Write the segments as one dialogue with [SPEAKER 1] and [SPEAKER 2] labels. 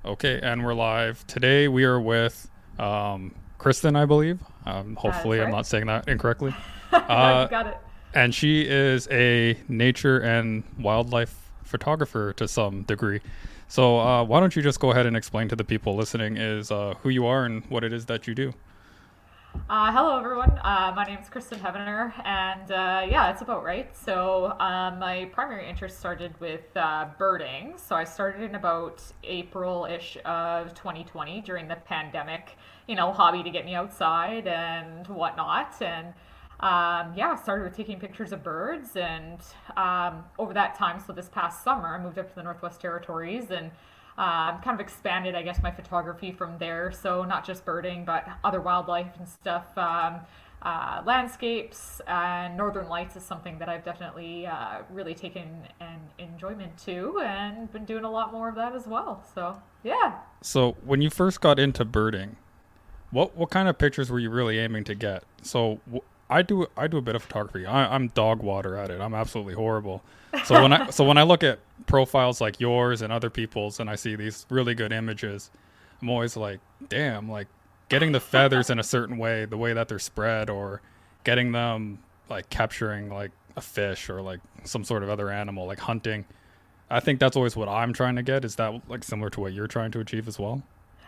[SPEAKER 1] Okay, and we're live. Today we are with Kristen, I believe.
[SPEAKER 2] That's
[SPEAKER 1] Hopefully, I'm
[SPEAKER 2] right.
[SPEAKER 1] not saying that incorrectly.
[SPEAKER 2] No, you
[SPEAKER 1] Uh,
[SPEAKER 2] got it.
[SPEAKER 1] and she is a nature and wildlife photographer to some degree. So, why don't you just go ahead and explain to the people listening is who you are and what it is that you do?
[SPEAKER 2] Hello, everyone. My name is Kristen Heavener, and yeah, it's about right. So, my primary interest started with birding. So, I started in about April ish of 2020 during the pandemic, hobby to get me outside and whatnot. And yeah, I started with taking pictures of birds. And over that time, so this past summer, I moved up to the Northwest Territories and kind of expanded, I guess, my photography from there. So not just birding, but other wildlife and stuff. Landscapes and northern lights is something that I've definitely really taken an enjoyment to, and been doing a lot more of that as well. So yeah.
[SPEAKER 1] So, when you first got into birding, what kind of pictures were you really aiming to get? So, I do a bit of photography. I'm dog water at it. I'm absolutely horrible. So when I look at profiles like yours and other people's, and I see these really good images, I'm always like, damn, like getting the feathers in a certain way, the way that they're spread, or getting them like capturing like a fish or like some sort of other animal, like hunting. I think that's always what I'm trying to get. Is that like similar to what you're trying to achieve as well?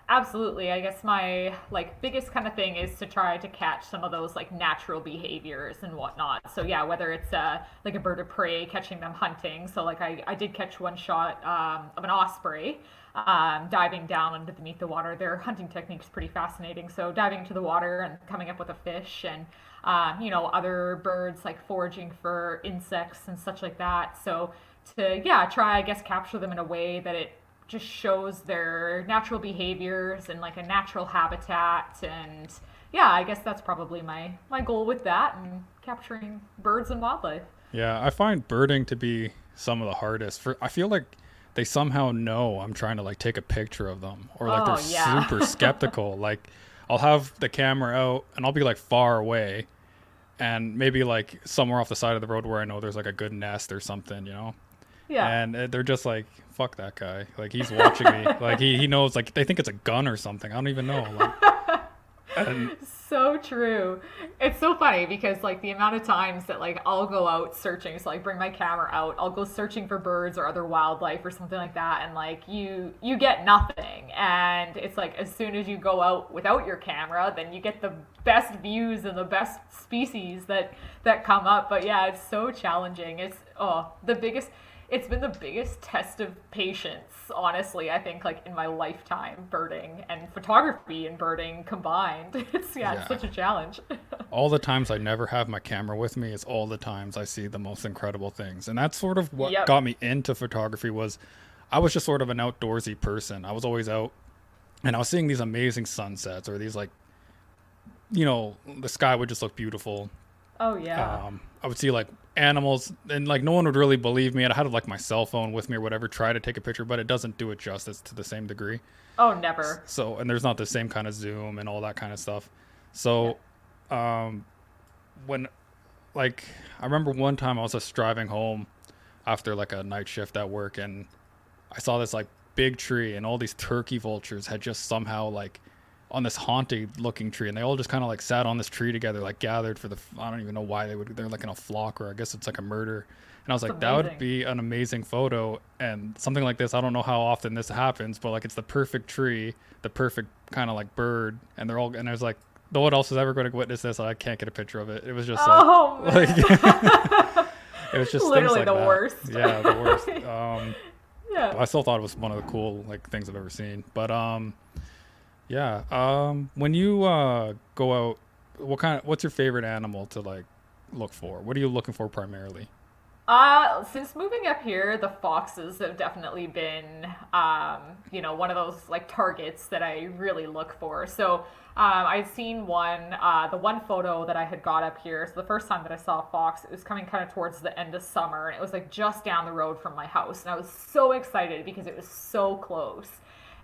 [SPEAKER 2] Absolutely. I guess my like biggest kind of thing is to try to catch some of those like natural behaviors and whatnot. So yeah, whether it's like a bird of prey, catching them hunting. So like I did catch one shot of an osprey diving down underneath the water. Their hunting technique is pretty fascinating. So diving into the water and coming up with a fish and other birds like foraging for insects and such like that. So to yeah try I guess capture them in a way that it just shows their natural behaviors and like a natural habitat. And yeah, I guess that's probably my goal with that and capturing birds and wildlife.
[SPEAKER 1] Yeah, I find birding to be some of the hardest. For I feel like they somehow know I'm trying to like take a picture of them, or like they're
[SPEAKER 2] Oh yeah.
[SPEAKER 1] super skeptical. Like I'll have the camera out and I'll be like far away and maybe like somewhere off the side of the road where I know there's like a good nest or something,
[SPEAKER 2] Yeah.
[SPEAKER 1] And they're just like, "Fuck that guy!" Like he's watching me. Like he knows. Like they think it's a gun or something. I don't even know. Like and
[SPEAKER 2] So true. It's so funny because like the amount of times that like I'll go out searching, so like bring my camera out, I'll go searching for birds or other wildlife or something like that, and like you get nothing. And it's like as soon as you go out without your camera, then you get the best views and the best species that come up. But yeah, it's so challenging. It's been the biggest test of patience, honestly, I think, like in my lifetime, birding and photography and birding combined. It's
[SPEAKER 1] yeah,
[SPEAKER 2] such a challenge.
[SPEAKER 1] all the times I never have my camera with me is all the times I see the most incredible things. And that's sort of what
[SPEAKER 2] Yep.
[SPEAKER 1] got me into photography was I was just sort of an outdoorsy person. I was always out and I was seeing these amazing sunsets or these like, the sky would just look beautiful.
[SPEAKER 2] Oh, yeah.
[SPEAKER 1] I would see like animals and like no one would really believe me. And I had like my cell phone with me or whatever, try to take a picture, but it doesn't do it justice to the same degree.
[SPEAKER 2] Oh, never.
[SPEAKER 1] So, and there's not the same kind of zoom and all that kind of stuff.
[SPEAKER 2] Yeah.
[SPEAKER 1] So, when like I remember one time I was just driving home after like a night shift at work and I saw this like big tree and all these turkey vultures had just somehow like on this haunted looking tree and they all just kind of like sat on this tree together like gathered for the I don't even know why they're like in a flock or I guess it's like a murder and I was
[SPEAKER 2] It's
[SPEAKER 1] like that would
[SPEAKER 2] amazing.
[SPEAKER 1] be an amazing photo and something like this I don't know how often this happens but like it's the perfect tree the perfect kind of like bird and they're all and there's like no one else is ever going to witness this. I can't get a picture of it. It was just like,
[SPEAKER 2] Oh,
[SPEAKER 1] like
[SPEAKER 2] man.
[SPEAKER 1] it was just things
[SPEAKER 2] Literally
[SPEAKER 1] like
[SPEAKER 2] the
[SPEAKER 1] that.
[SPEAKER 2] worst.
[SPEAKER 1] Yeah, the worst.
[SPEAKER 2] Yeah.
[SPEAKER 1] But I still thought it was one of the cool like things I've ever seen. But yeah. When you go out, what's your favorite animal to like look for? What are you looking for primarily?
[SPEAKER 2] Since moving up here, the foxes have definitely been, one of those like targets that I really look for. So, I'd seen the one photo that I had got up here. So the first time that I saw a fox, it was coming kind of towards the end of summer, and it was like just down the road from my house, and I was so excited because it was so close.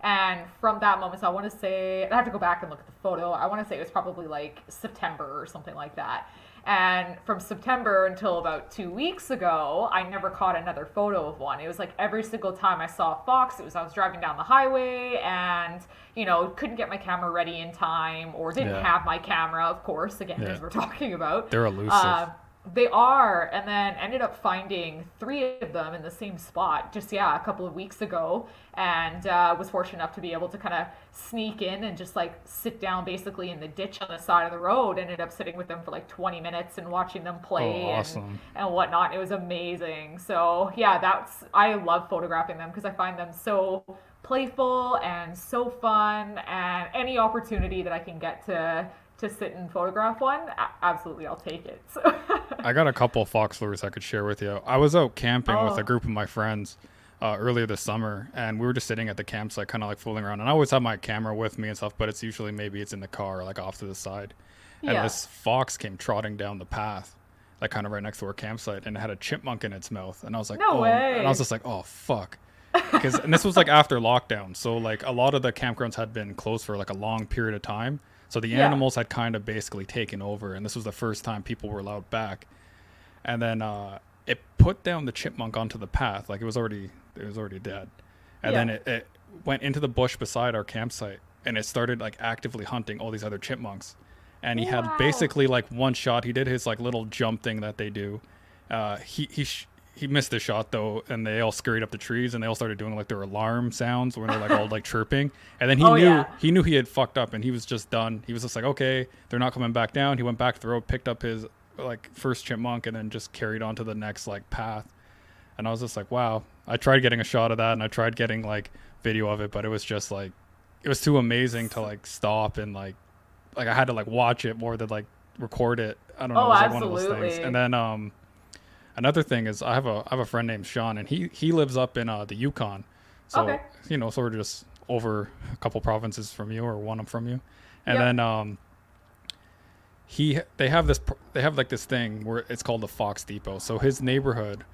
[SPEAKER 2] And from that moment, so I want to say, I have to go back and look at the photo. I want to say it was probably like September or something like that. And from September until about 2 weeks ago, I never caught another photo of one. It was like every single time I saw a fox, I was driving down the highway and, couldn't get my camera ready in time, or didn't
[SPEAKER 1] Yeah.
[SPEAKER 2] have my camera, of course, again,
[SPEAKER 1] Yeah.
[SPEAKER 2] as we're talking about.
[SPEAKER 1] They're elusive.
[SPEAKER 2] They are, and then ended up finding 3 of them in the same spot just, a couple of weeks ago, and was fortunate enough to be able to kind of sneak in and just like sit down basically in the ditch on the side of the road. Ended up sitting with them for like 20 minutes and watching them play
[SPEAKER 1] Awesome.
[SPEAKER 2] and whatnot. It was amazing. So yeah, I love photographing them because I find them so playful and so fun, and any opportunity that I can get to sit and photograph one, absolutely, I'll take it. So.
[SPEAKER 1] I got a couple of fox lures I could share with you. I was out camping with
[SPEAKER 2] Oh.
[SPEAKER 1] a group of my friends earlier this summer, and we were just sitting at the campsite, kind of like fooling around. And I always have my camera with me and stuff, but it's usually maybe it's in the car, like off to the side. And
[SPEAKER 2] Yeah.
[SPEAKER 1] this fox came trotting down the path, like kind of right next to our campsite, and it had a chipmunk in its mouth. And I was like,
[SPEAKER 2] No
[SPEAKER 1] oh,
[SPEAKER 2] way.
[SPEAKER 1] and I was just like, oh fuck. And this was like after lockdown, so like a lot of the campgrounds had been closed for like a long period of time. So the animals had kind of basically taken over, and this was the first time people were allowed back. And then it put down the chipmunk onto the path, like it was already dead. And then it went into the bush beside our campsite, and it started like actively hunting all these other chipmunks. And he had basically like one shot. He did his like little jump thing that they do. He missed the shot though, and they all scurried up the trees, and they all started doing like their alarm sounds when they're like all like chirping. And then he knew he had fucked up, and he was just done. He was just like, okay, they're not coming back down. He went back to the road, picked up his like first chipmunk, and then just carried on to the next like path. And I was just like, wow. I tried getting a shot of that, and I tried getting like video of it, but it was just like, it was too amazing to like stop and like I had to like watch it more than like record it. I don't know.
[SPEAKER 2] Oh,
[SPEAKER 1] It was like
[SPEAKER 2] absolutely.
[SPEAKER 1] one of those things. And then another thing is I have a friend named Sean, and he lives up in the Yukon. So
[SPEAKER 2] Okay.
[SPEAKER 1] so we're just over a couple provinces from you, or one from you. And
[SPEAKER 2] Yep.
[SPEAKER 1] then they have this thing where it's called the Fox Depot. So his neighborhood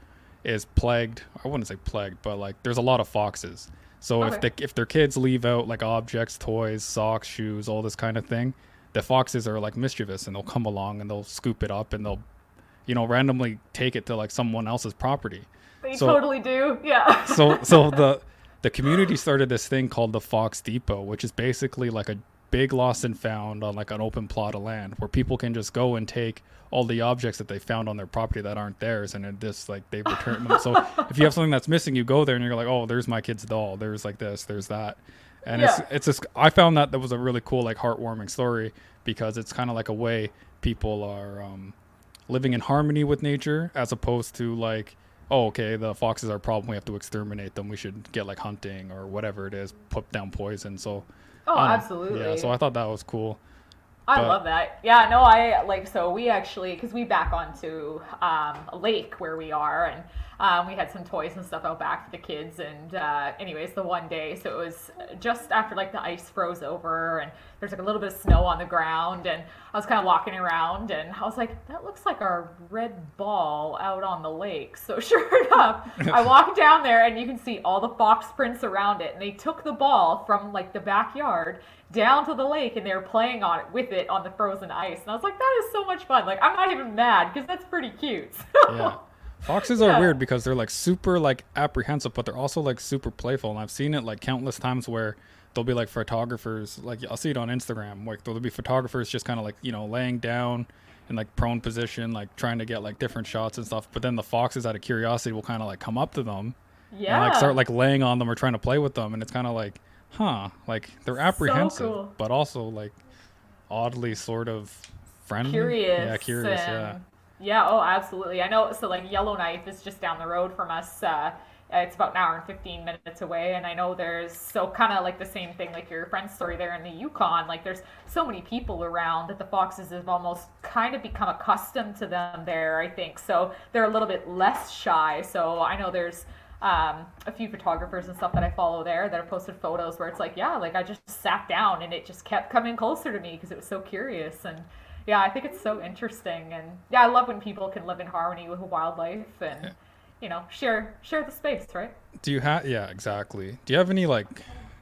[SPEAKER 1] is plagued. I wouldn't say plagued, but like there's a lot of foxes. So if their kids leave out like objects, toys, socks, shoes, all this kind of thing, the foxes are like mischievous, and they'll come along and they'll scoop it up, and they'll randomly take it to like someone else's property.
[SPEAKER 2] They totally do. Yeah.
[SPEAKER 1] So the community started this thing called the Fox Depot, which is basically like a big lost and found on like an open plot of land where people can just go and take all the objects that they found on their property that aren't theirs, and they return them. So if you have something that's missing, you go there and you're like, oh, there's my kid's doll, there's like this, there's that. And it's just, I found that was a really cool, like heartwarming story, because it's kind of like a way people are living in harmony with nature, as opposed to like, oh, okay, the foxes are a problem, we have to exterminate them, we should get like hunting or whatever it is, put down poison. So
[SPEAKER 2] Absolutely.
[SPEAKER 1] yeah, so I thought that was cool.
[SPEAKER 2] I love that. Yeah, no, so we actually, because we back onto a lake where we are, and we had some toys and stuff out back for the kids. And anyways, the one day, so it was just after like the ice froze over, and there's like a little bit of snow on the ground, and I was kind of walking around, and I was like, that looks like our red ball out on the lake. So sure enough, I walked down there, and you can see all the fox prints around it, and they took the ball from like the backyard down to the lake, and they were playing with it on the frozen ice. And I was like, that is so much fun. Like, I'm not even mad, because that's pretty cute.
[SPEAKER 1] Yeah. Foxes are weird because they're like super like apprehensive, but they're also like super playful. And I've seen it like countless times where there'll be like photographers, like I'll see it on Instagram, like there'll be photographers just kind of like, laying down in like prone position, like trying to get like different shots and stuff. But then the foxes, out of curiosity, will kind of like come up to them and like start like laying on them or trying to play with them. And it's kind of like, like they're apprehensive,
[SPEAKER 2] cool.
[SPEAKER 1] but also like oddly sort of friendly.
[SPEAKER 2] Curious.
[SPEAKER 1] Yeah, curious,
[SPEAKER 2] Yeah, oh, absolutely. I know, so like Yellowknife is just down the road from us. It's about an hour and 15 minutes away, and I know so kind of like the same thing, like your friend's story there in the Yukon, like there's so many people around that the foxes have almost kind of become accustomed to them there, I think. So they're a little bit less shy. So I know there's a few photographers and stuff that I follow there that have posted photos where it's like, yeah, like I just sat down and it just kept coming closer to me because it was so curious. And yeah, I think it's so interesting. And yeah, I love when people can live in harmony with wildlife and, share the space, right?
[SPEAKER 1] Yeah, exactly. Do you have any like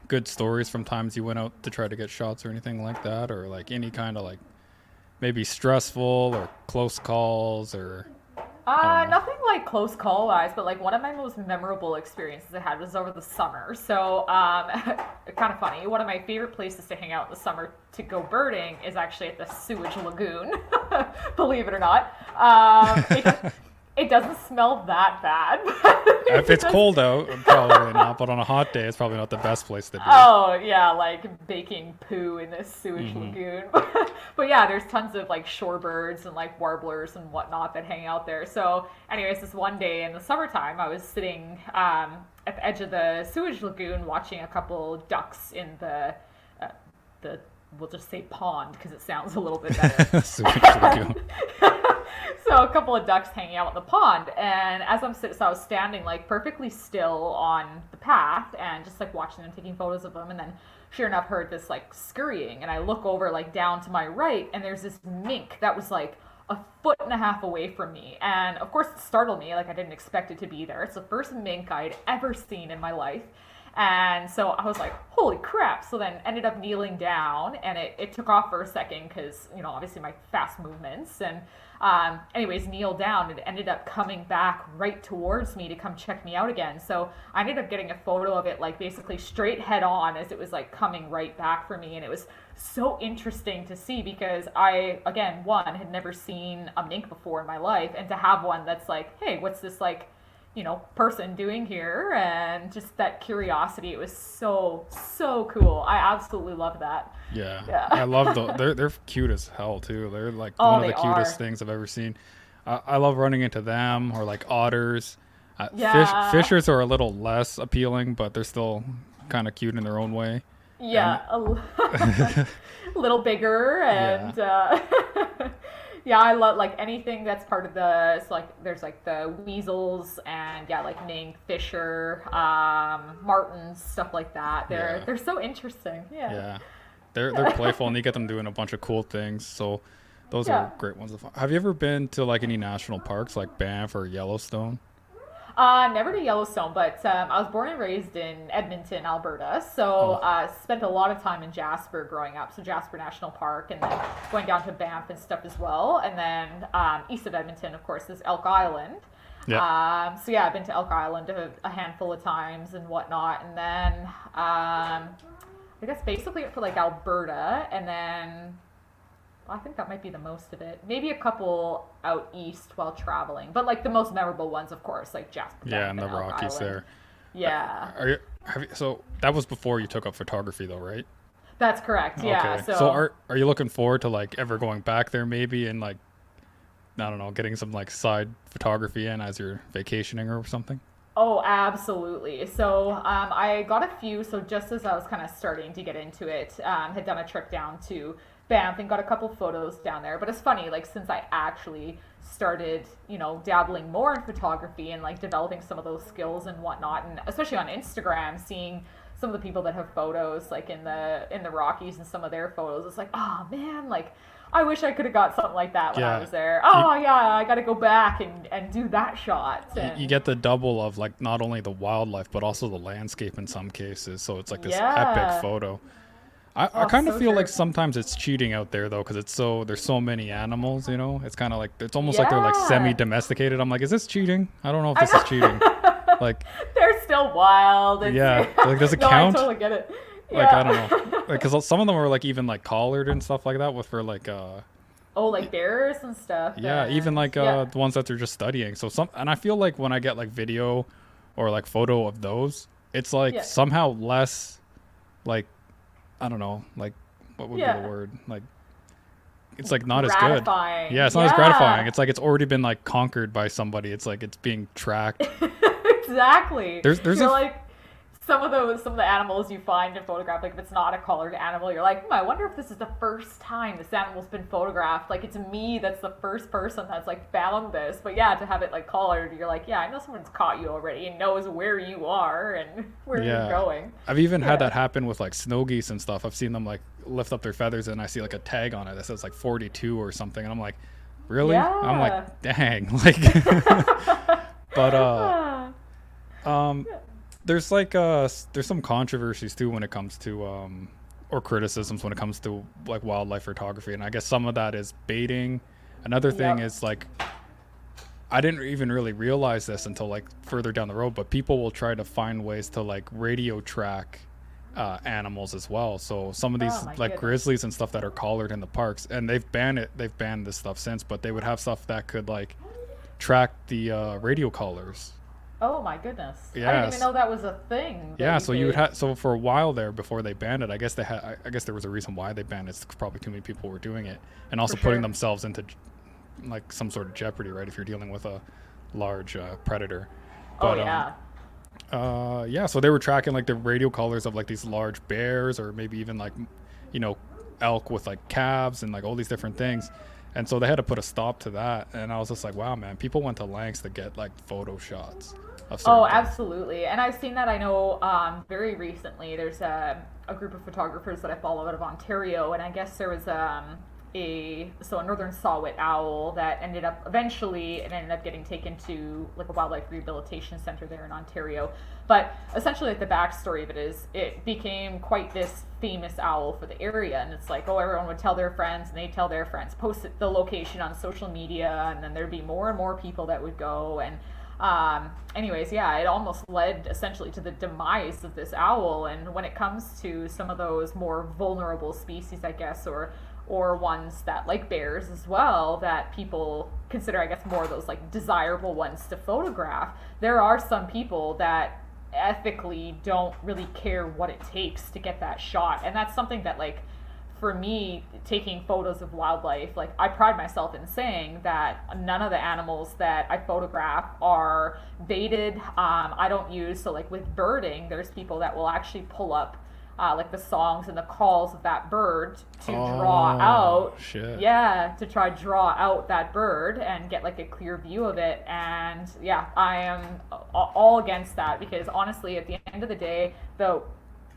[SPEAKER 1] good stories from times you went out to try to get shots or anything like that? Or like any kind of like maybe stressful or close calls or I don't know.
[SPEAKER 2] Nothing like close call wise, but like one of my most memorable experiences I had was over the summer. So, kind of funny. One of my favorite places to hang out in the summer to go birding is actually at the sewage lagoon. Believe it or not, it doesn't smell that bad.
[SPEAKER 1] If it's cold out, probably not. But on a hot day, it's probably not the best place to be.
[SPEAKER 2] Oh yeah, like baking poo in this sewage lagoon. But yeah, there's tons of like shorebirds and like warblers and whatnot that hang out there. So, anyways, this one day in the summertime, I was sitting at the edge of the sewage lagoon watching a couple ducks in the we'll just say pond because it sounds a little bit better.
[SPEAKER 1] Sewage lagoon.
[SPEAKER 2] So a couple of ducks hanging out in the pond, and as so I was standing like perfectly still on the path and just like watching them, taking photos of them, and then sure enough heard this like scurrying, and I look over like down to my right, and there's this mink that was like a foot and a half away from me, and of course it startled me. Like I didn't expect it to be there. It's the first mink I'd ever seen in my life. And so I was like, holy crap. So then ended up kneeling down, and it took off for a second because, you know, obviously my fast movements. And anyways, kneel down. It ended up coming back right towards me to come check me out again. So I ended up getting a photo of it like basically straight head on as it was like coming right back for me. And it was so interesting to see because I, again, one, had never seen a mink before in my life. And to have one that's like, hey, what's this like, you know, person doing here, and just that curiosity. It was so cool. I absolutely love that.
[SPEAKER 1] Yeah. I love they're cute as hell too. They're like one of the cutest things I've ever seen. I love running into them, or like otters. Fishers are a little less appealing, but they're still kind of cute in their own way.
[SPEAKER 2] Yeah, a little bigger and yeah, I love like anything that's part of the, so like there's like the weasels and yeah, like mink, fisher, martins, stuff like that. They're so interesting. Yeah.
[SPEAKER 1] They're playful, and you get them doing a bunch of cool things. So those are great ones. Have you ever been to like any national parks like Banff or Yellowstone?
[SPEAKER 2] Never to Yellowstone, but I was born and raised in Edmonton, Alberta, so spent a lot of time in Jasper growing up, so Jasper National Park, and then going down to Banff and stuff as well, and then east of Edmonton, of course, is Elk Island. So yeah, I've been to Elk Island a handful of times and whatnot, and then I guess basically for like Alberta, and then I think that might be the most of it. Maybe a couple out east while traveling, but like the most memorable ones, of course, like Jasper.
[SPEAKER 1] Yeah, and the Rockies there.
[SPEAKER 2] Yeah.
[SPEAKER 1] So that was before you took up photography, though, right?
[SPEAKER 2] That's correct. Yeah.
[SPEAKER 1] Okay. So are you looking forward to like ever going back there, maybe, and like, I don't know, getting some like side photography in as you're vacationing or something?
[SPEAKER 2] Oh, absolutely. So I got a few. So just as I was kind of starting to get into it, had done a trip down to Banff and got a couple photos down there. But it's funny, like since I actually started, you know, dabbling more in photography and like developing some of those skills and whatnot, and especially on Instagram, seeing some of the people that have photos like in the Rockies and some of their photos, it's like, oh man, like I wish I could have got something like that when I was there. I got to go back and do that shot. And
[SPEAKER 1] you get the double of like not only the wildlife but also the landscape in some cases. So it's like this epic photo. I kind of feel like sometimes it's cheating out there though, because there's so many animals, you know. It's kind of like it's almost like they're like semi-domesticated. I'm like, is this cheating? I don't know if this is cheating. Like
[SPEAKER 2] they're still wild.
[SPEAKER 1] Like does it count?
[SPEAKER 2] I totally get it.
[SPEAKER 1] Like I don't know, because some of them are like even like collared and stuff like that for like
[SPEAKER 2] like bears and stuff.
[SPEAKER 1] Yeah,
[SPEAKER 2] and,
[SPEAKER 1] even like the ones that they're just studying. So and I feel like when I get like video or like photo of those, it's like somehow less like, I don't know, like what would be the word? Like it's like not as good. Yeah, it's not as gratifying. It's like it's already been like conquered by somebody. It's like it's being tracked.
[SPEAKER 2] Exactly.
[SPEAKER 1] There's
[SPEAKER 2] like some of the animals you find and photograph, like if it's not a collared animal, you're like, I wonder if this is the first time this animal's been photographed. Like it's me that's the first person that's like found this. But yeah, to have it like collared, you're like, I know someone's caught you already and knows where you are and where you're going.
[SPEAKER 1] I've even had that happen with like snow geese and stuff. I've seen them like lift up their feathers and I see like a tag on it that says like 42 or something, and I'm like, really? I'm like, dang. Like but there's like there's some controversies too when it comes to or criticisms when it comes to like wildlife photography, and I guess some of that is baiting. Another thing
[SPEAKER 2] Yep.
[SPEAKER 1] is like I didn't even really realize this until like further down the road, but people will try to find ways to like radio track animals as well. So some of
[SPEAKER 2] Oh
[SPEAKER 1] these
[SPEAKER 2] my
[SPEAKER 1] like
[SPEAKER 2] goodness.
[SPEAKER 1] grizzlies and stuff that are collared in the parks, and they've banned it. They've banned this stuff since, but they would have stuff that could like track the radio collars.
[SPEAKER 2] Oh my goodness. I didn't even
[SPEAKER 1] Yes.
[SPEAKER 2] know that was a thing that
[SPEAKER 1] Yeah,
[SPEAKER 2] you
[SPEAKER 1] so you would
[SPEAKER 2] could.
[SPEAKER 1] have so for a while there before they banned it, I guess they had. I guess there was a reason why they banned it. It's probably too many people were doing it, and
[SPEAKER 2] For
[SPEAKER 1] also putting
[SPEAKER 2] sure.
[SPEAKER 1] themselves into like some sort of jeopardy, right? If you're dealing with a large predator,
[SPEAKER 2] Oh
[SPEAKER 1] but
[SPEAKER 2] yeah.
[SPEAKER 1] yeah. So they were tracking like the radio collars of like these large bears, or maybe even like, you know, elk with like calves and like all these different things. And so they had to put a stop to that. And I was just like, wow, man, people went to lengths to get like photo shots of
[SPEAKER 2] Oh,
[SPEAKER 1] certain things.
[SPEAKER 2] absolutely. And I've seen that. I know very recently there's a group of photographers that I follow out of Ontario, and I guess there was a northern saw-whet owl that ended up eventually it ended up getting taken to like a wildlife rehabilitation center there in Ontario. But essentially, like the backstory of it is it became quite this famous owl for the area, and it's like, oh, everyone would tell their friends, and they tell their friends, post the location on social media, and then there'd be more and more people that would go. And anyways, yeah, it almost led essentially to the demise of this owl. And when it comes to some of those more vulnerable species, I guess, or ones that like bears as well, that people consider, I guess, more of those like desirable ones to photograph, there are some people that ethically don't really care what it takes to get that shot. And that's something that, like, for me, taking photos of wildlife, like, I pride myself in saying that none of the animals that I photograph are baited. I don't use, so like with birding, there's people that will actually pull up like the songs and the calls of that bird to draw
[SPEAKER 1] Oh
[SPEAKER 2] out,
[SPEAKER 1] shit.
[SPEAKER 2] yeah, to try draw out that bird and get like a clear view of it. And yeah, I am all against that, because honestly, at the end of the day, the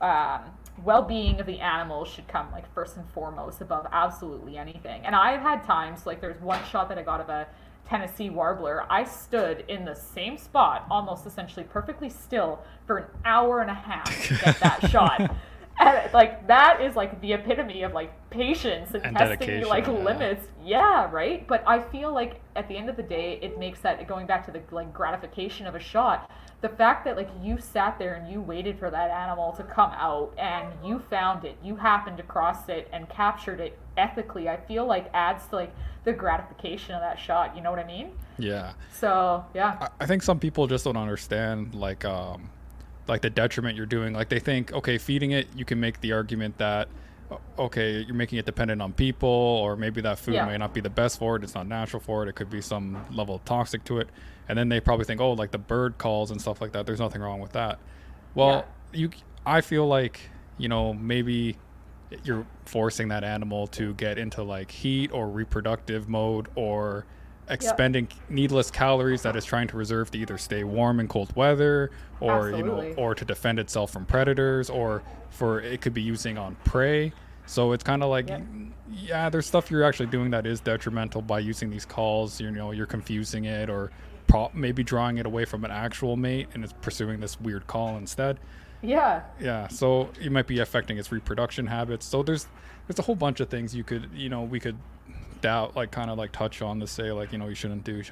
[SPEAKER 2] um, well-being of the animals should come like first and foremost above absolutely anything. And I've had times, like there's one shot that I got of a Tennessee warbler. I stood in the same spot, almost essentially perfectly still, for an hour and a half to get that shot. And like that is like the epitome of like patience and
[SPEAKER 1] And
[SPEAKER 2] testing
[SPEAKER 1] dedication,
[SPEAKER 2] like
[SPEAKER 1] yeah.
[SPEAKER 2] limits. Yeah, right. But I feel like at the end of the day, it makes that, going back to the like gratification of a shot, the fact that like you sat there and you waited for that animal to come out and you found it, you happened across it and captured it ethically, I feel like adds to like the gratification of that shot. You know what I mean?
[SPEAKER 1] Yeah.
[SPEAKER 2] So yeah.
[SPEAKER 1] I think some people just don't understand like the detriment you're doing. Like they think, okay, feeding it, you can make the argument that okay, you're making it dependent on people, or maybe that food
[SPEAKER 2] Yeah.
[SPEAKER 1] may not be the best for it. It's not natural for it. It could be some level of toxic to it. And then they probably think, oh, like the bird calls and stuff like that. There's nothing wrong with that.
[SPEAKER 2] Yeah.
[SPEAKER 1] Well, I feel like, you know, maybe you're forcing that animal to get into like heat or reproductive mode, or
[SPEAKER 2] Yep.
[SPEAKER 1] expending needless calories that it's trying to reserve to either stay warm in cold weather, or you know,
[SPEAKER 2] Absolutely.
[SPEAKER 1] or to defend itself from predators, or for it could be using on prey. So it's kind of like,
[SPEAKER 2] Yep.
[SPEAKER 1] yeah, there's stuff you're actually doing that is detrimental by using these calls. You know, you're confusing it, or maybe drawing it away from an actual mate and it's pursuing this weird call instead.
[SPEAKER 2] Yeah.
[SPEAKER 1] Yeah, so you might be affecting its reproduction habits. So there's a whole bunch of things you could, you know, we could doubt, like kind of like touch on to say like, you know, you shouldn't do.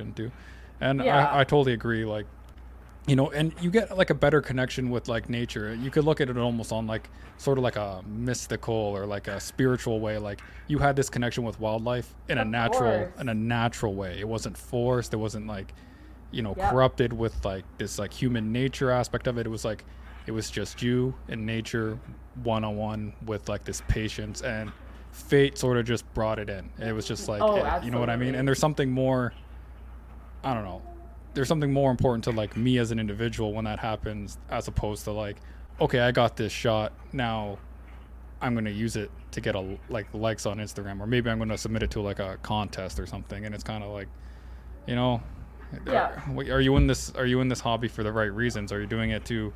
[SPEAKER 1] And
[SPEAKER 2] Yeah.
[SPEAKER 1] I totally agree. Like, you know, and you get like a better connection with like nature. You could look at it almost on like sort of like a mystical or like a spiritual way. Like you had this connection with wildlife
[SPEAKER 2] Of course.
[SPEAKER 1] in a natural way. It wasn't forced. It wasn't like, you know,
[SPEAKER 2] Yep.
[SPEAKER 1] corrupted with like this like human nature aspect of it. It was like it was just you and nature one on one with like this patience, and fate sort of just brought it in. It was just like
[SPEAKER 2] Oh,
[SPEAKER 1] you know what I mean?
[SPEAKER 2] absolutely.
[SPEAKER 1] And there's something more, I don't know. There's something more important to like me as an individual when that happens, as opposed to like, okay, I got this shot. Now I'm going to use it to get a like likes on Instagram, or maybe I'm going to submit it to like a contest or something. And it's kind of like, you know,
[SPEAKER 2] Yeah.
[SPEAKER 1] are you in this? Are you in this hobby for the right reasons? Are you doing it to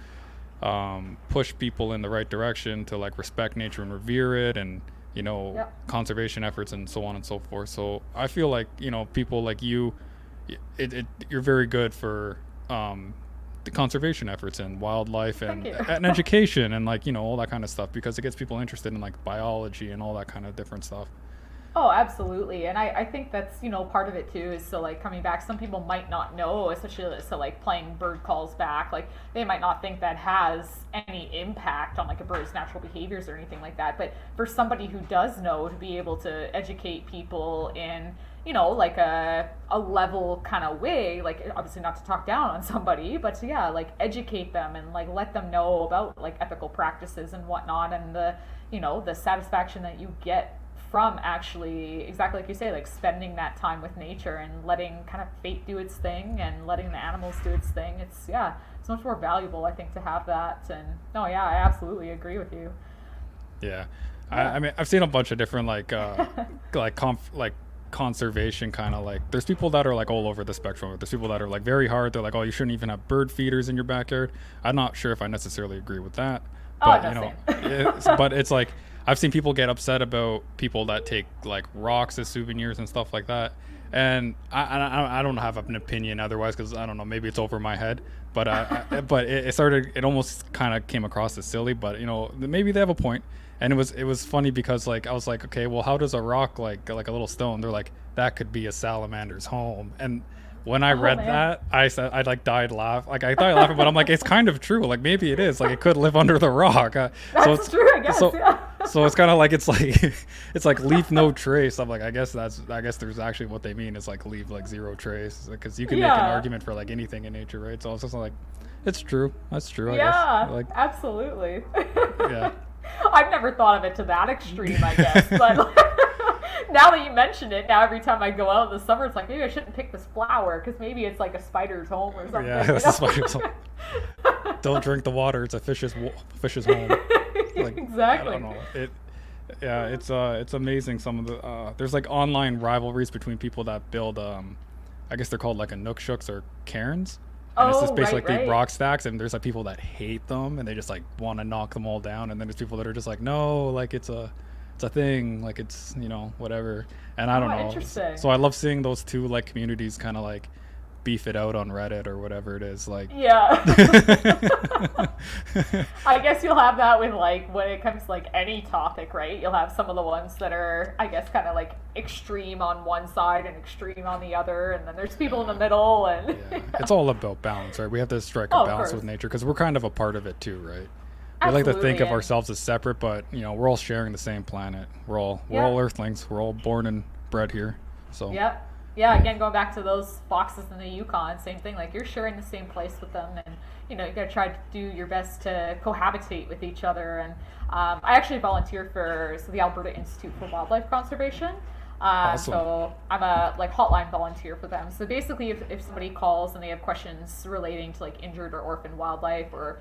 [SPEAKER 1] push people in the right direction, to like respect nature and revere it, and you know,
[SPEAKER 2] Yep.
[SPEAKER 1] conservation efforts and so on and so forth? So I feel like, you know, people like you, you're very good for the conservation efforts and wildlife
[SPEAKER 2] Thank you.
[SPEAKER 1] and education and like, all that kind of stuff, because it gets people interested in like biology and all that kind of different stuff.
[SPEAKER 2] Oh, absolutely. And I think that's, part of it too is so like coming back, some people might not know, especially so like playing bird calls back, like they might not think that has any impact on like a bird's natural behaviors or anything like that. But for somebody who does know, to be able to educate people in, like a level kind of way, like obviously not to talk down on somebody, but yeah, like educate them and like let them know about like ethical practices and whatnot, and the satisfaction that you get from actually, exactly like you say, like spending that time with nature and letting kind of fate do its thing and letting the animals do its thing. It's much more valuable, I think, to have that. And no, yeah, I absolutely agree with you.
[SPEAKER 1] Yeah.
[SPEAKER 2] Yeah.
[SPEAKER 1] I mean, I've seen a bunch of different like conservation kind of like, there's people that are like all over the spectrum. There's people that are like very hard. They're like, oh, you shouldn't even have bird feeders in your backyard. I'm not sure if I necessarily agree with that,
[SPEAKER 2] Oh,
[SPEAKER 1] but
[SPEAKER 2] no,
[SPEAKER 1] but it's like, I've seen people get upset about people that take like rocks as souvenirs and stuff like that. And I don't have an opinion otherwise, because I don't know, maybe it's over my head. But but it almost kind of came across as silly. But maybe they have a point. And it was funny because like I was like, okay, well, how does a rock like a little stone? They're like, that could be a salamander's home. And when I read
[SPEAKER 2] man.
[SPEAKER 1] that, I said I like died laughing, but I'm like, it's kind of true. Like maybe it is. Like it could live under the rock.
[SPEAKER 2] That's true, I guess. Yeah.
[SPEAKER 1] So it's kind of like it's like leave no trace. I'm like, I guess there's actually what they mean is like leave like zero trace, because you can make an
[SPEAKER 2] Yeah.
[SPEAKER 1] argument for like anything in nature, right? So I was just like, it's true. That's true. I
[SPEAKER 2] Yeah,
[SPEAKER 1] guess. Like
[SPEAKER 2] absolutely.
[SPEAKER 1] yeah.
[SPEAKER 2] I've never thought of it to that extreme, I guess. But now that you mention it, now every time I go out in the summer, it's like maybe I shouldn't pick this flower because maybe it's like a spider's home or something.
[SPEAKER 1] Yeah, that's a spider's home. Don't drink the water. It's a fish's home. Like,
[SPEAKER 2] Exactly.
[SPEAKER 1] I don't know. It's amazing. Some of the there's like online rivalries between people that build I guess they're called like a nookshuks or cairns. And it's just basically
[SPEAKER 2] right.
[SPEAKER 1] rock stacks, and there's like people that hate them and they just like want to knock them all down, and then there's people that are just like, no, like it's a thing, like it's whatever. And I don't know.
[SPEAKER 2] Interesting.
[SPEAKER 1] So I love seeing those two like communities kind of like beef it out on Reddit or whatever it is. Like
[SPEAKER 2] Yeah. I guess you'll have that with like when it comes to like any topic, right? You'll have some of the ones that are, I guess, kind of like extreme on one side and extreme on the other, and then there's people in the middle, and
[SPEAKER 1] yeah. It's all about balance, right? We have to strike a
[SPEAKER 2] Oh, of
[SPEAKER 1] balance
[SPEAKER 2] course.
[SPEAKER 1] with nature because we're kind of a part of it too, right? We like to think
[SPEAKER 2] Absolutely,
[SPEAKER 1] of
[SPEAKER 2] and-
[SPEAKER 1] ourselves as separate, but we're all sharing the same planet. We're all
[SPEAKER 2] Yeah.
[SPEAKER 1] Earthlings. We're all born and bred here. So
[SPEAKER 2] Yep. Yeah, again, going back to those foxes in the Yukon, same thing. Like, you're sharing the same place with them, and, you gotta try to do your best to cohabitate with each other. And I actually volunteer for the Alberta Institute for Wildlife Conservation.
[SPEAKER 1] Awesome.
[SPEAKER 2] So I'm a hotline volunteer for them. So basically, if somebody calls and they have questions relating to like injured or orphaned wildlife, or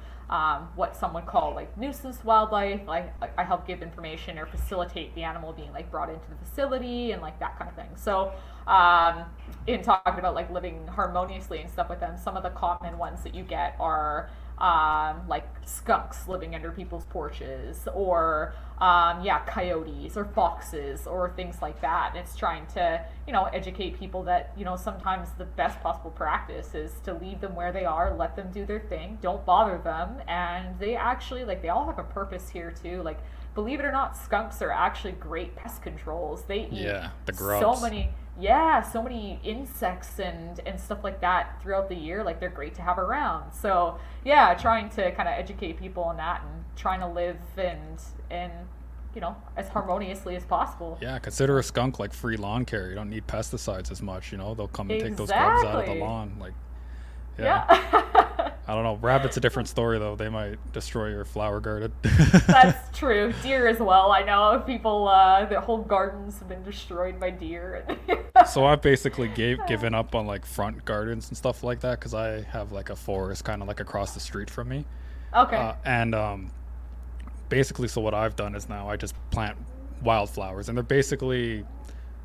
[SPEAKER 2] what some would call like nuisance wildlife, I help give information or facilitate the animal being like brought into the facility and like that kind of thing. So in talking about like living harmoniously and stuff with them, some of the common ones that you get are like skunks living under people's porches, or coyotes or foxes or things like that. And it's trying to educate people that sometimes the best possible practice is to leave them where they are, let them do their thing, don't bother them, and they actually they all have a purpose here too. Like, believe it or not, skunks are actually great pest controls. They eat
[SPEAKER 1] the grubs.
[SPEAKER 2] so many insects and stuff like that throughout the year. Like, they're great to have around. So yeah, trying to kind of educate people on that and trying to live and as harmoniously as possible.
[SPEAKER 1] Yeah, consider a skunk like free lawn care. You don't need pesticides as much. They'll come and take those grubs out of the
[SPEAKER 2] Exactly.
[SPEAKER 1] lawn. Like,
[SPEAKER 2] Yeah.
[SPEAKER 1] I don't know. Rabbits a different story though. They might destroy your flower garden.
[SPEAKER 2] That's true. Deer as well. I know people, their whole gardens have been destroyed by deer.
[SPEAKER 1] So I've basically given up on like front gardens and stuff like that because I have like a forest kind of like across the street from me.
[SPEAKER 2] Okay.
[SPEAKER 1] And basically, so what I've done is now I just plant wildflowers, and they're basically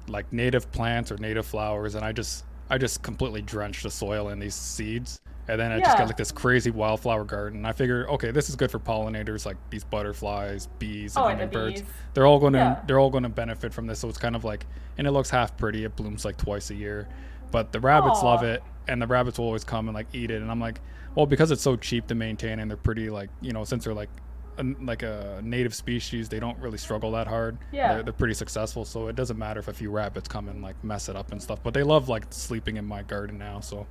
[SPEAKER 1] like native plants or native flowers, and I just completely drench the soil in these seeds, and then I just
[SPEAKER 2] Yeah.
[SPEAKER 1] got like this crazy wildflower garden. And I figure, okay, this is good for pollinators like these butterflies, bees, and
[SPEAKER 2] Oh, and the
[SPEAKER 1] hummingbirds.
[SPEAKER 2] bees.
[SPEAKER 1] They're all going to
[SPEAKER 2] Yeah.
[SPEAKER 1] benefit from this. So it's kind of like, and it looks half pretty. It blooms like twice a year, but the rabbits
[SPEAKER 2] Aw.
[SPEAKER 1] love it, and the rabbits will always come and like eat it. And I'm like, Well, because it's so cheap to maintain, and they're pretty like, since they're like a native species, they don't really struggle that hard.
[SPEAKER 2] Yeah.
[SPEAKER 1] They're pretty successful, so it doesn't matter if a few rabbits come and like mess it up and stuff. But they love like sleeping in my garden now, so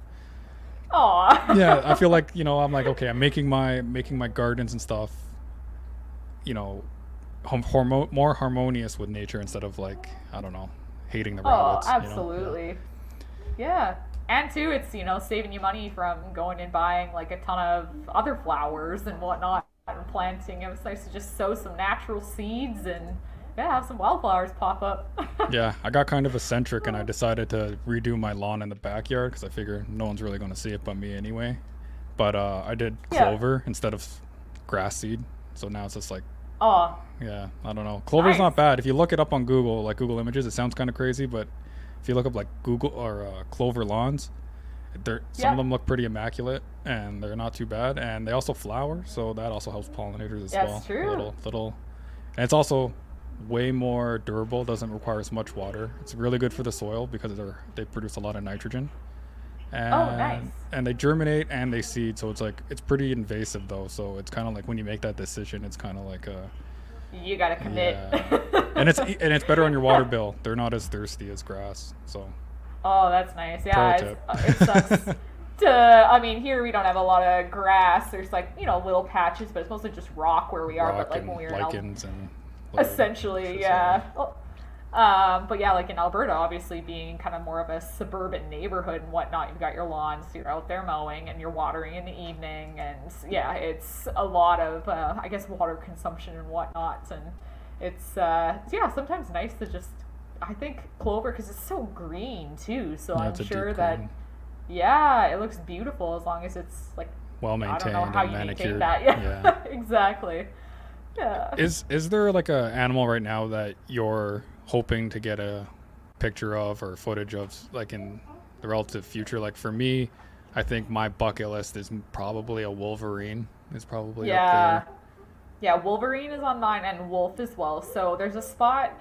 [SPEAKER 1] yeah, I
[SPEAKER 2] Aw.
[SPEAKER 1] feel like I'm like, okay, I'm making my gardens and stuff, you know, more harmonious with nature instead of like, I don't know, hating the
[SPEAKER 2] Oh,
[SPEAKER 1] rabbits. Yeah.
[SPEAKER 2] absolutely. Yeah. And too, it's, saving you money from going and buying like a ton of other flowers and whatnot and planting. It was nice to just sow some natural seeds and yeah, have some wildflowers pop up.
[SPEAKER 1] Yeah, I got kind of eccentric and I decided to redo my lawn in the backyard because I figure no one's really going to see it but me anyway. But I did
[SPEAKER 2] Yeah.
[SPEAKER 1] clover instead of grass seed. So now it's just like,
[SPEAKER 2] Oh,
[SPEAKER 1] yeah, I don't know. Clover's
[SPEAKER 2] nice.
[SPEAKER 1] not bad. If you look it up on Google, like Google Images, it sounds kind of crazy, but if you look up like Google or clover lawns, some of
[SPEAKER 2] Yep.
[SPEAKER 1] them look pretty immaculate and they're not too bad. And they also flower, so that also helps pollinators as
[SPEAKER 2] That's
[SPEAKER 1] well.
[SPEAKER 2] true.
[SPEAKER 1] Little, and it's also way more durable. Doesn't require as much water. It's really good for the soil because they produce a lot of nitrogen,
[SPEAKER 2] Oh, nice.
[SPEAKER 1] and they germinate and they seed. So it's like it's pretty invasive though. So it's kind of like when you make that decision, it's kind of like a
[SPEAKER 2] You gotta commit.
[SPEAKER 1] yeah, and it's better on your water bill. They're not as thirsty as grass. So
[SPEAKER 2] Oh, that's nice.
[SPEAKER 1] pro
[SPEAKER 2] Yeah,
[SPEAKER 1] tip.
[SPEAKER 2] it sucks. I mean, here we don't have a lot of grass. There's like, little patches, but it's mostly just rock where we are. But
[SPEAKER 1] Rock
[SPEAKER 2] like when
[SPEAKER 1] and
[SPEAKER 2] we were
[SPEAKER 1] lichens and little
[SPEAKER 2] essentially,
[SPEAKER 1] bushes, yeah.
[SPEAKER 2] yeah. Well, but yeah, like in Alberta, obviously being kind of more of a suburban neighborhood and whatnot, you've got your lawns, you're out there mowing and you're watering in the evening. And yeah, it's a lot of, I guess, water consumption and whatnot. And yeah, sometimes nice to just, I think, clover, because it's so green too. So
[SPEAKER 1] Yeah,
[SPEAKER 2] I'm
[SPEAKER 1] it's a
[SPEAKER 2] sure
[SPEAKER 1] deep
[SPEAKER 2] that,
[SPEAKER 1] green,
[SPEAKER 2] yeah, it looks beautiful as long as it's like,
[SPEAKER 1] well
[SPEAKER 2] I don't know
[SPEAKER 1] maintained
[SPEAKER 2] how
[SPEAKER 1] and
[SPEAKER 2] you maintain
[SPEAKER 1] manicured.
[SPEAKER 2] that.
[SPEAKER 1] Yeah.
[SPEAKER 2] Yeah, exactly. Yeah.
[SPEAKER 1] Is there like a animal right now that you're hoping to get a picture of or footage of like in the relative future? Like for me, I think my bucket list is probably a wolverine. Is probably up
[SPEAKER 2] Yeah.
[SPEAKER 1] there.
[SPEAKER 2] Yeah, Wolverine is on mine and Wolf as well. So there's a spot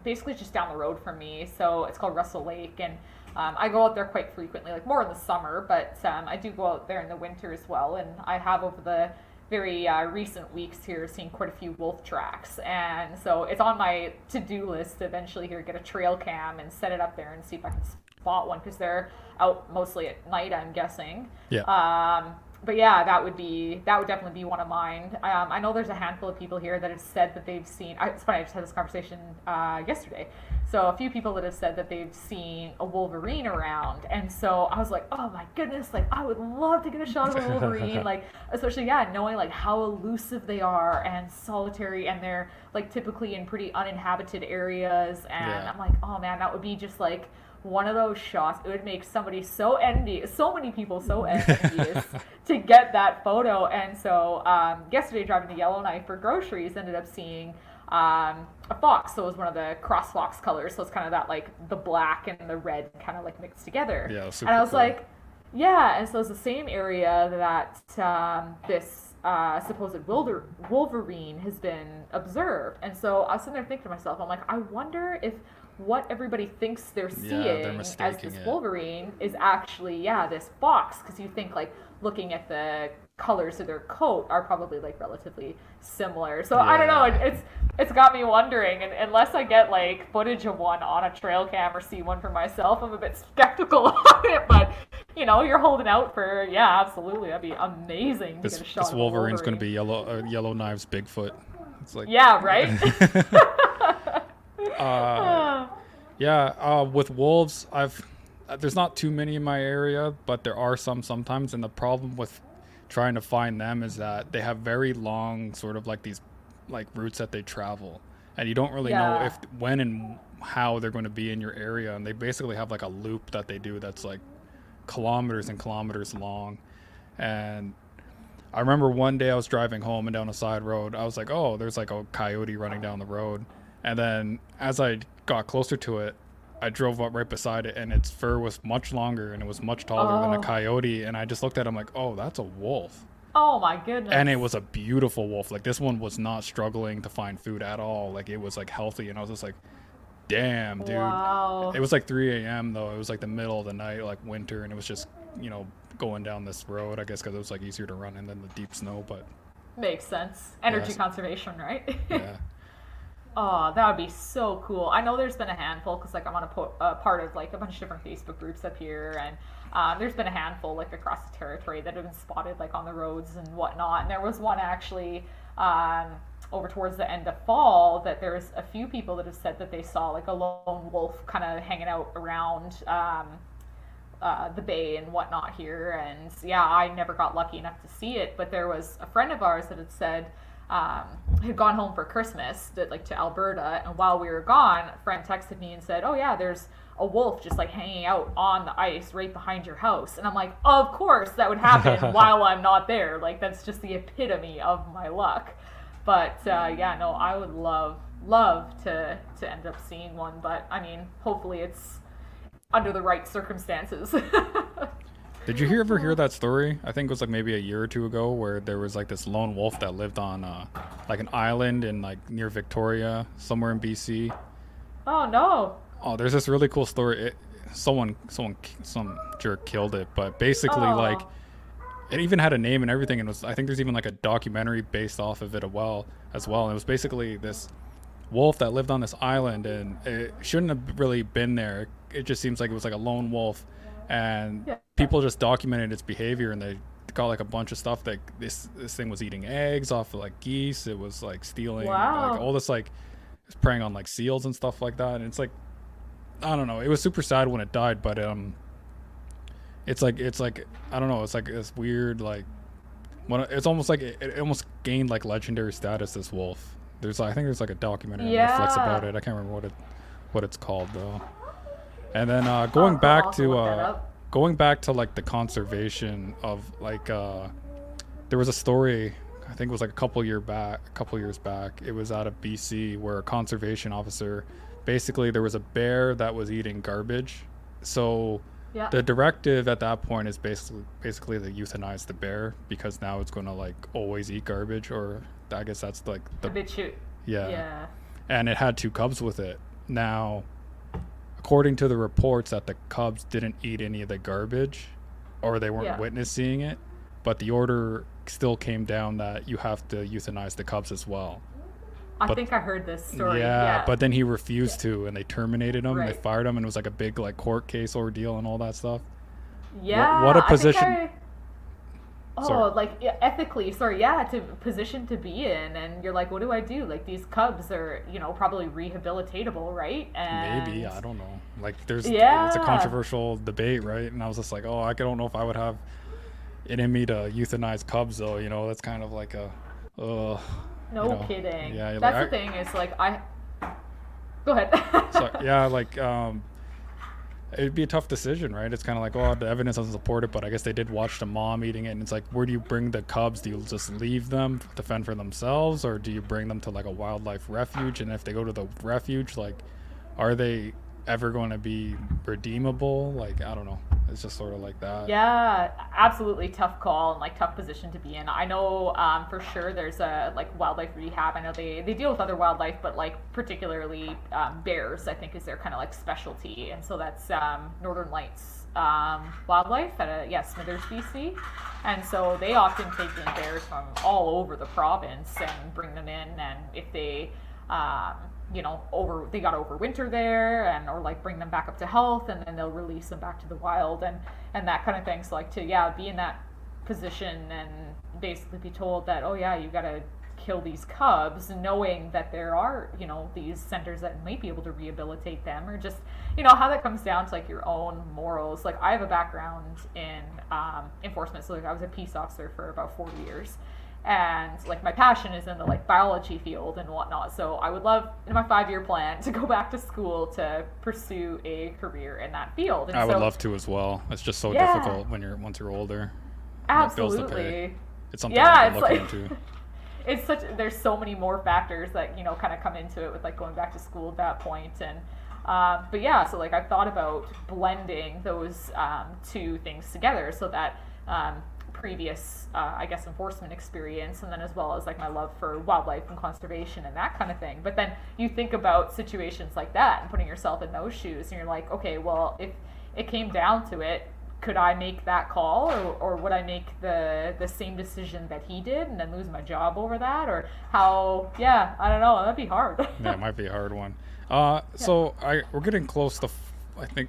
[SPEAKER 2] basically just down the road from me. So it's called Russell Lake. And I go out there quite frequently, like more in the summer, but I do go out there in the winter as well. And I have over the very recent weeks here seen quite a few wolf tracks. And so it's on my to do list to eventually here get a trail cam and set it up there and see if I can spot one because they're out mostly at night, I'm guessing.
[SPEAKER 1] Yeah.
[SPEAKER 2] But yeah, that would definitely be one of mine. I know there's a handful of people here that have said that they've seen. It's funny, I just had this conversation yesterday. So a few people that have said that they've seen a wolverine around, and so I was like, oh my goodness, like I would love to get a shot of a wolverine, like especially yeah, knowing like how elusive they are and solitary, and they're like typically in pretty uninhabited areas, and
[SPEAKER 1] Yeah.
[SPEAKER 2] I'm like, oh man, that would be just like one of those shots. It would make somebody so envious, so many people so envious to get that photo. And so yesterday, driving to Yellowknife for groceries, ended up seeing a fox. So it was one of the cross fox colors. So it's kind of that like the black and the red kind of like mixed together.
[SPEAKER 1] Yeah,
[SPEAKER 2] And I
[SPEAKER 1] super
[SPEAKER 2] was
[SPEAKER 1] cool.
[SPEAKER 2] like, yeah. And so it's the same area that this supposed Wolverine has been observed. And so I was sitting there thinking to myself, I'm like, I wonder if what everybody thinks they're
[SPEAKER 1] Yeah, they're
[SPEAKER 2] seeing as
[SPEAKER 1] mistaking
[SPEAKER 2] this
[SPEAKER 1] it.
[SPEAKER 2] Wolverine is actually, yeah, this fox. Because you think, like, looking at the colors of their coat are probably, like, relatively similar. So I don't know.
[SPEAKER 1] Yeah.
[SPEAKER 2] It's got me wondering. And unless I get, like, footage of one on a trail cam or see one for myself, I'm a bit skeptical on it. But, you're holding out for, yeah, absolutely. That'd be amazing to
[SPEAKER 1] This
[SPEAKER 2] get a shot
[SPEAKER 1] this
[SPEAKER 2] of a
[SPEAKER 1] Wolverine's gonna
[SPEAKER 2] Wolverine.
[SPEAKER 1] be Yellowknife's Bigfoot. It's like
[SPEAKER 2] Yeah, right?
[SPEAKER 1] uh yeah, with wolves, there's not too many in my area, but there are some sometimes, and the problem with trying to find them is that they have very long sort of like these like routes that they travel, and you don't really know
[SPEAKER 2] Yeah.
[SPEAKER 1] if when and how they're going to be in your area, and they basically have like a loop that they do that's like kilometers and kilometers long. And I remember one day I was driving home and down a side road, I was like, oh, there's like a coyote running down the road. And then as I got closer to it, I drove up right beside it, and its fur was much longer and it was much taller than a
[SPEAKER 2] Oh.
[SPEAKER 1] coyote. And I just looked at him like, oh, that's a wolf.
[SPEAKER 2] Oh my goodness.
[SPEAKER 1] And it was a beautiful wolf. Like this one was not struggling to find food at all. Like it was like healthy. And I was just like, damn, dude.
[SPEAKER 2] Wow.
[SPEAKER 1] It was like 3 a.m. though. It was like the middle of the night, like winter, and it was just, going down this road. I guess because it was like easier to run in than the deep snow. But
[SPEAKER 2] Makes sense. Energy
[SPEAKER 1] yes,
[SPEAKER 2] conservation, right?
[SPEAKER 1] yeah.
[SPEAKER 2] Oh, that would be so cool. I know there's been a handful because like I'm on part of like a bunch of different Facebook groups up here, and there's been a handful like across the territory that have been spotted like on the roads and whatnot. And there was one actually over towards the end of fall that there's a few people that have said that they saw like a lone wolf kind of hanging out around the bay and whatnot here. And yeah, I never got lucky enough to see it, but there was a friend of ours that had said had gone home for Christmas to Alberta, and while we were gone, a friend texted me and said, "Oh yeah, there's a wolf just like hanging out on the ice right behind your house." And I'm like, "Of course that would happen while I'm not there. Like that's just the epitome of my luck." But yeah, no, I would love to end up seeing one, but I mean, hopefully it's under the right circumstances.
[SPEAKER 1] Did you ever hear that story? I think it was like maybe a year or two ago, where there was like this lone wolf that lived on like an island in like near Victoria, somewhere in BC.
[SPEAKER 2] Oh no.
[SPEAKER 1] Oh, there's this really cool story. Some jerk killed it, but basically like
[SPEAKER 2] Oh.
[SPEAKER 1] it even had a name and everything, and I think there's even like a documentary based off of it as well. And it was basically this wolf that lived on this island, and it shouldn't have really been there. It just seems like it was like a lone wolf, and
[SPEAKER 2] Yeah.
[SPEAKER 1] people just documented its behavior, and they got like a bunch of stuff that this thing was eating eggs off of like geese. It was like stealing like
[SPEAKER 2] Wow.
[SPEAKER 1] all this, like it was preying on like seals and stuff like that. And it's like, I don't know, it was super sad when it died, but it's like I don't know, it's like this weird like it's almost like it almost gained like legendary status, this wolf. I think there's like a documentary on Netflix about
[SPEAKER 2] Yeah.
[SPEAKER 1] it. I can't remember what it's called though. And then
[SPEAKER 2] Oh, cool. I'll have to look that up.
[SPEAKER 1] going back to like the conservation of like there was a story, I think it was like a couple years back. It was out of BC where a conservation officer, basically there was a bear that was eating garbage. So
[SPEAKER 2] Yeah.
[SPEAKER 1] the directive at that point is basically to euthanize the bear, because now it's going to like always eat garbage, or I guess that's like
[SPEAKER 2] A
[SPEAKER 1] the
[SPEAKER 2] bit shoot.
[SPEAKER 1] yeah.
[SPEAKER 2] Yeah.
[SPEAKER 1] And it had two cubs with it. Now, according to the reports, that the cubs didn't eat any of the garbage, or they weren't
[SPEAKER 2] Yeah.
[SPEAKER 1] witnessing it, but the order still came down that you have to euthanize the cubs as well.
[SPEAKER 2] I
[SPEAKER 1] But
[SPEAKER 2] think I heard this story.
[SPEAKER 1] yeah,
[SPEAKER 2] Yeah.
[SPEAKER 1] but then he refused to, and they terminated him, and they
[SPEAKER 2] Right.
[SPEAKER 1] fired him, and it was like a big like court case ordeal and all that stuff.
[SPEAKER 2] Yeah.
[SPEAKER 1] What a
[SPEAKER 2] I think
[SPEAKER 1] position.
[SPEAKER 2] Oh,
[SPEAKER 1] Sorry.
[SPEAKER 2] like yeah, ethically, sorry, yeah, to position to be in, and you're like, what do I do? Like these cubs are, probably rehabilitatable, right?
[SPEAKER 1] Maybe,
[SPEAKER 2] And
[SPEAKER 1] I don't know. Like it's a
[SPEAKER 2] yeah,
[SPEAKER 1] controversial debate, right? And I was just like, oh, I don't know if I would have it in me to euthanize cubs, though. That's kind of like a, uh,
[SPEAKER 2] no kidding.
[SPEAKER 1] yeah,
[SPEAKER 2] That's
[SPEAKER 1] like
[SPEAKER 2] the thing is like go ahead.
[SPEAKER 1] so yeah, like it'd be a tough decision, right? It's kind of like, oh, the evidence doesn't support it, but I guess they did watch the mom eating it, and it's like, where do you bring the cubs? Do you just leave them to fend for themselves, or do you bring them to like a wildlife refuge? And if they go to the refuge, like, are they ever going to be redeemable? Like, I don't know. It's just sort of like that.
[SPEAKER 2] Yeah, absolutely tough call and like tough position to be in. I know for sure there's a like wildlife rehab. I know they deal with other wildlife, but like particularly bears, I think is their kind of like specialty. And so that's Northern Lights wildlife at Smithers, BC. And so they often take in bears from all over the province and bring them in. And if they they got overwinter there, and or like bring them back up to health, and then they'll release them back to the wild and that kind of thing. So like to be in that position and basically be told that, oh yeah, you got to kill these cubs, knowing that there are these centers that might be able to rehabilitate them, or just how that comes down to like your own morals. Like I have a background in enforcement, so like I was a peace officer for about 4 years. And like my passion is in the like biology field and whatnot, so I would love in my 5-year plan to go back to school to pursue a career in that field. And
[SPEAKER 1] I
[SPEAKER 2] so,
[SPEAKER 1] would love to as well. It's just so
[SPEAKER 2] Yeah.
[SPEAKER 1] difficult once you're older. You have bills to pay.
[SPEAKER 2] Absolutely.
[SPEAKER 1] It's something
[SPEAKER 2] Yeah,
[SPEAKER 1] I've been
[SPEAKER 2] it's
[SPEAKER 1] looking
[SPEAKER 2] like
[SPEAKER 1] into.
[SPEAKER 2] there's so many more factors that kind of come into it with like going back to school at that point. And but yeah, so like I've thought about blending those two things together, so that previous enforcement experience, and then as well as like my love for wildlife and conservation and that kind of thing. But then you think about situations like that and putting yourself in those shoes, and you're like, okay, well, if it came down to it, could I make that call, or would I make the same decision that he did and then lose my job over that, or how? Yeah, I don't know. That'd be hard.
[SPEAKER 1] Yeah, it might be a hard one.
[SPEAKER 2] Yeah.
[SPEAKER 1] So we're getting close to, I think,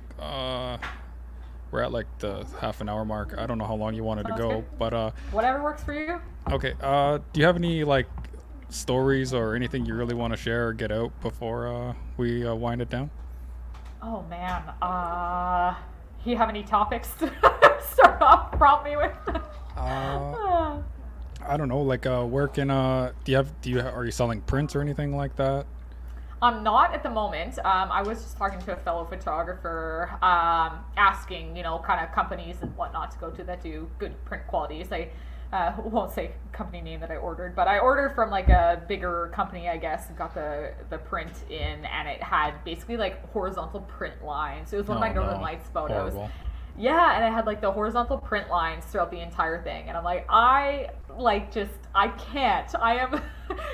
[SPEAKER 1] we're at like the half an hour mark. I don't know how long you wanted to
[SPEAKER 2] Sounds
[SPEAKER 1] go,
[SPEAKER 2] good.
[SPEAKER 1] but
[SPEAKER 2] Whatever works for you.
[SPEAKER 1] okay. Do you have any like stories or anything you really want to share or get out before we wind it down?
[SPEAKER 2] Oh man. You have any topics to start off? Prompt me with.
[SPEAKER 1] I don't know. Like, where can are you selling prints or anything like that?
[SPEAKER 2] I'm not at the moment. I was just talking to a fellow photographer, asking, kind of companies and whatnot to go to that do good print qualities. I won't say company name that I ordered, but I ordered from like a bigger company, I guess, and got the print in, and it had basically like horizontal print lines. It was one of my Northern Lights photos.
[SPEAKER 1] Horrible.
[SPEAKER 2] Yeah, and I had like the horizontal print lines throughout the entire thing, and I'm like, I can't. I am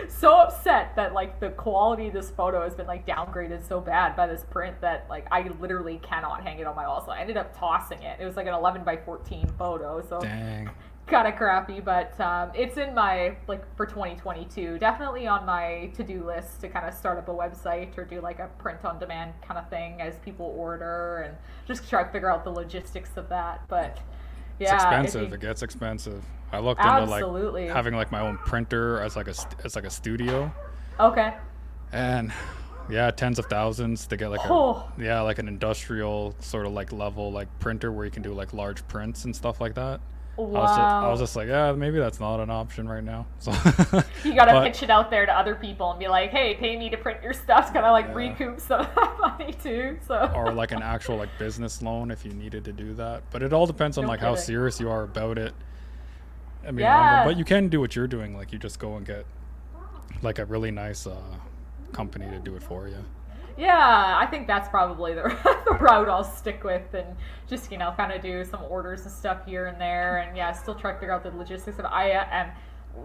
[SPEAKER 2] so upset that like the quality of this photo has been like downgraded so bad by this print that like I literally cannot hang it on my wall. So I ended up tossing it. It was like an 11 by 14 photo, so
[SPEAKER 1] Dang.
[SPEAKER 2] kind of crappy, but it's in my, like, for 2022, definitely on my to-do list to kind of start up a website or do like a print on demand kind of thing as people order, and just try to figure out the logistics of that. But
[SPEAKER 1] It's
[SPEAKER 2] yeah,
[SPEAKER 1] expensive. It gets expensive. I looked into
[SPEAKER 2] absolutely.
[SPEAKER 1] like having like my own printer as like a studio,
[SPEAKER 2] Okay.
[SPEAKER 1] and yeah, tens of thousands to get like
[SPEAKER 2] Oh.
[SPEAKER 1] like an industrial sort of like level like printer where you can do like large prints and stuff like that.
[SPEAKER 2] Wow.
[SPEAKER 1] I was just like, yeah, maybe that's not an option right now. So
[SPEAKER 2] You gotta
[SPEAKER 1] but-
[SPEAKER 2] pitch it out there to other people and be like, hey, pay me to print your stuff to kind of like
[SPEAKER 1] Yeah.
[SPEAKER 2] recoup some of that money too. So.
[SPEAKER 1] or like an actual like business loan if you needed to do that. But it all depends on
[SPEAKER 2] No
[SPEAKER 1] like how
[SPEAKER 2] kidding.
[SPEAKER 1] serious you are about it. I mean,
[SPEAKER 2] Yeah.
[SPEAKER 1] but you can do what you're doing. Like you just go and get like a really nice company to do it for you.
[SPEAKER 2] Yeah, I think that's probably the, the route I'll stick with, and just, kind of do some orders and stuff here and there, and yeah, still try to figure out the logistics of it. I am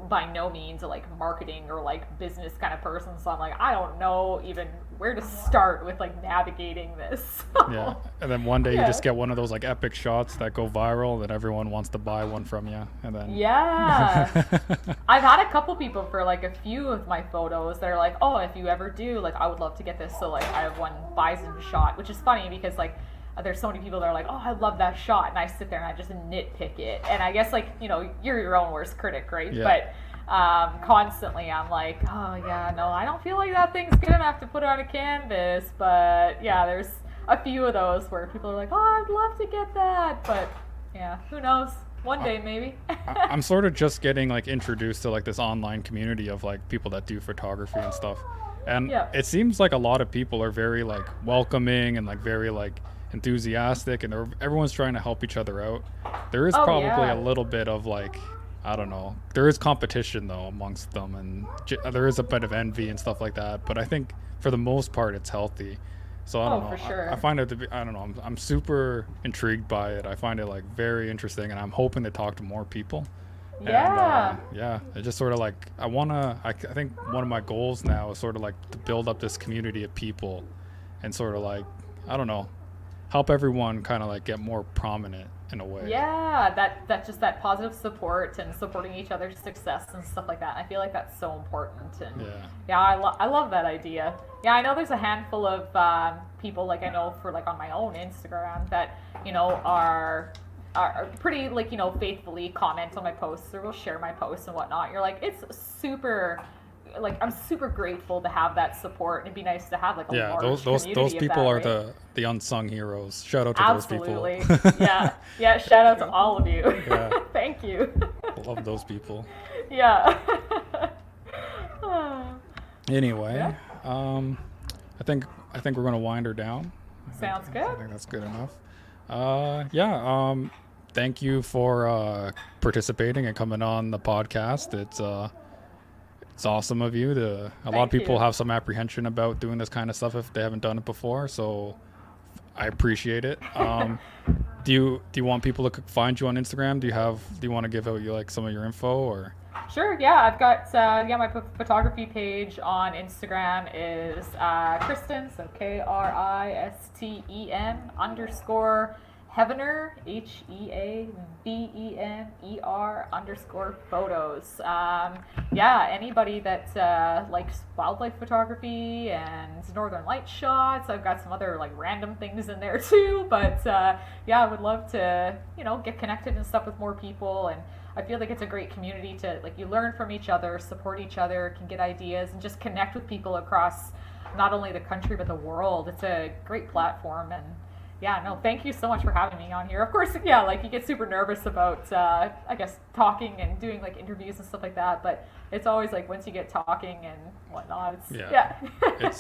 [SPEAKER 2] by no means a like marketing or like business kind of person, so I'm like, I don't know even where to start with like navigating this.
[SPEAKER 1] Yeah, and then one day you
[SPEAKER 2] Yeah.
[SPEAKER 1] just get one of those like epic shots that go viral that everyone wants to buy one from you, and then
[SPEAKER 2] Yeah. I've had a couple people for like a few of my photos that are like, oh, if you ever do, like, I would love to get this. So like I have one bison shot, which is funny because like there's so many people that are like, oh, I love that shot, and I sit there and I just nitpick it. And I guess like, you're your own worst critic, right?
[SPEAKER 1] Yeah.
[SPEAKER 2] But constantly I'm like, oh yeah, no, I don't feel like that thing's good enough to put on a canvas. But yeah, there's a few of those where people are like, oh, I'd love to get that. But yeah, who knows? One day maybe.
[SPEAKER 1] I'm sort of just getting like introduced to like this online community of like people that do photography and stuff, and
[SPEAKER 2] Yeah.
[SPEAKER 1] it seems like a lot of people are very like welcoming and like very like enthusiastic, and everyone's trying to help each other out. There is
[SPEAKER 2] Oh,
[SPEAKER 1] probably
[SPEAKER 2] yeah.
[SPEAKER 1] a little bit of like, I don't know, there is competition though amongst them, and there is a bit of envy and stuff like that, but I think for the most part it's healthy. So I don't know.
[SPEAKER 2] For sure.
[SPEAKER 1] I find it to be, I don't know, I'm super intrigued by it. I find it like very interesting, and I'm hoping to talk to more people.
[SPEAKER 2] Yeah.
[SPEAKER 1] And, yeah, it just sort of like I think one of my goals now is sort of like to build up this community of people, and sort of like, I don't know, help everyone kind of like get more prominent in a way.
[SPEAKER 2] Yeah, that just that positive support and supporting each other's success and stuff like that. I feel like that's so important. And
[SPEAKER 1] Yeah.
[SPEAKER 2] I love that idea. Yeah, I know there's a handful of people, like I know for like on my own Instagram that are pretty like faithfully comment on my posts or will share my posts and whatnot. You're like, it's super. Like, I'm super grateful to have that support, and it'd be nice to have like a
[SPEAKER 1] Yeah,
[SPEAKER 2] large
[SPEAKER 1] those
[SPEAKER 2] community of
[SPEAKER 1] people
[SPEAKER 2] that,
[SPEAKER 1] are
[SPEAKER 2] right?
[SPEAKER 1] the unsung heroes. Shout out to
[SPEAKER 2] Absolutely.
[SPEAKER 1] those people.
[SPEAKER 2] Yeah. Shout out to all of you.
[SPEAKER 1] Yeah.
[SPEAKER 2] Thank you.
[SPEAKER 1] Love those people.
[SPEAKER 2] Yeah.
[SPEAKER 1] Anyway,
[SPEAKER 2] Yeah.
[SPEAKER 1] I think we're gonna wind her down.
[SPEAKER 2] Sounds
[SPEAKER 1] I
[SPEAKER 2] good.
[SPEAKER 1] think that's good enough. Thank you for participating and coming on the podcast. It's awesome of you. A lot of
[SPEAKER 2] Thank
[SPEAKER 1] people
[SPEAKER 2] you.
[SPEAKER 1] have some apprehension about doing this kind of stuff if they haven't done it before, so I appreciate it. Do you want people to find you on Instagram? Do you want to give out like some of your info or?
[SPEAKER 2] Sure. Yeah, I've got my photography page on Instagram is Kristen, so KRISTEN _ Heavener, Heavener_photos. Yeah, anybody that likes wildlife photography and northern light shots. I've got some other like random things in there too, but yeah, I would love to, get connected and stuff with more people. And I feel like it's a great community to, like, you learn from each other, support each other, can get ideas, and just connect with people across not only the country but the world. It's a great platform. And yeah, no, thank you so much for having me on here. Of course, yeah, like you get super nervous about, I guess, talking and doing like interviews and stuff like that. But it's always like once you get talking and whatnot, it's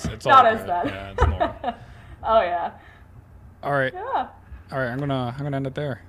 [SPEAKER 1] it's
[SPEAKER 2] not
[SPEAKER 1] all
[SPEAKER 2] as
[SPEAKER 1] good.
[SPEAKER 2] bad.
[SPEAKER 1] Yeah, it's normal.
[SPEAKER 2] Oh yeah.
[SPEAKER 1] All right.
[SPEAKER 2] Yeah.
[SPEAKER 1] All right. I'm gonna end it there.